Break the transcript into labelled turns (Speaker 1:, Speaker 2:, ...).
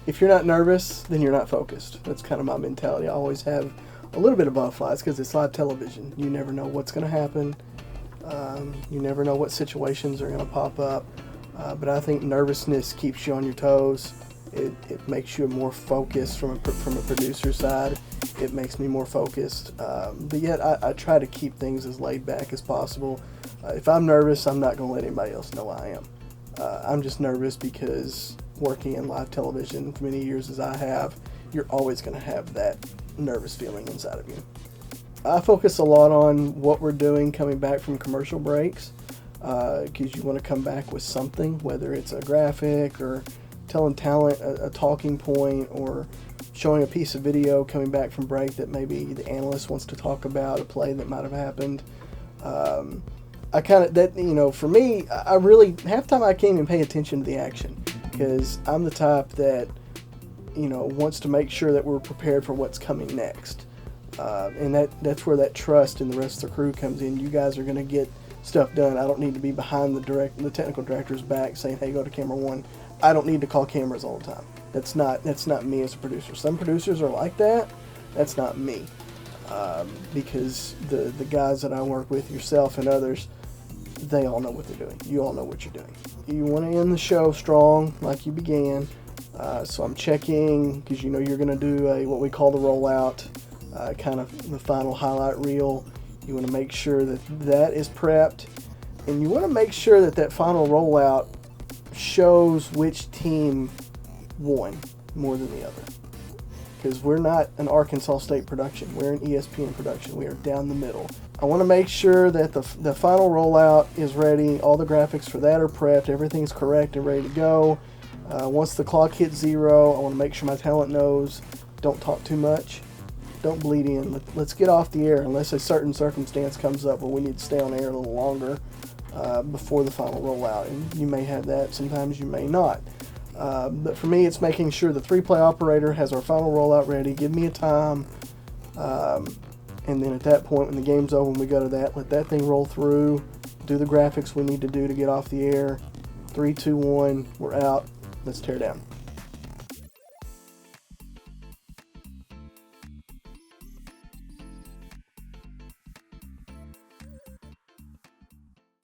Speaker 1: if you're not nervous, then you're not focused. That's kind of my mentality. I always have a little bit of butterflies because it's live television. You never know what's going to happen. You never know what situations are going to pop up. But I think nervousness keeps you on your toes. It makes you more focused from a producer side. It makes me more focused. But yet I try to keep things as laid back as possible. If I'm nervous, I'm not going to let anybody else know I am. I'm just nervous because working in live television for many years as I have, you're always going to have that nervous feeling inside of you. I focus a lot on what we're doing coming back from commercial breaks, because you want to come back with something, whether it's a graphic or telling talent a talking point or showing a piece of video coming back from break that maybe the analyst wants to talk about, a play that might have happened. I kind of, that, you know, for me, I really, half the time I can't even pay attention to the action because I'm the type that, you know, wants to make sure that we're prepared for what's coming next. And that's where that trust in the rest of the crew comes in. You guys are going to get stuff done. I don't need to be behind the technical director's back saying, hey, go to camera one. I don't need to call cameras all the time. That's not me as a producer. Some producers are like that. That's not me. Because the guys that I work with, yourself and others, they all know what they're doing. You all know what you're doing. You want to end the show strong like you began. So I'm checking because you know you're going to do what we call the rollout, kind of the final highlight reel. You want to make sure that is prepped, and you want to make sure that final rollout shows which team won more than the other. Because we're not an Arkansas State production. We're an ESPN production. We are down the middle. I want to make sure that the final rollout is ready. All the graphics for that are prepped. Everything's correct and ready to go. Once the clock hits 0, I want to make sure my talent knows. Don't talk too much. Don't bleed in. Let's get off the air unless a certain circumstance comes up where we need to stay on air a little longer before the final rollout. And you may have that. Sometimes you may not. But for me, it's making sure the 3-play operator has our final rollout ready. Give me a time. And then at that point, when the game's over, when we go to that, let that thing roll through. Do the graphics we need to do to get off the air. 3, 2, 1. We're out. Let's tear down.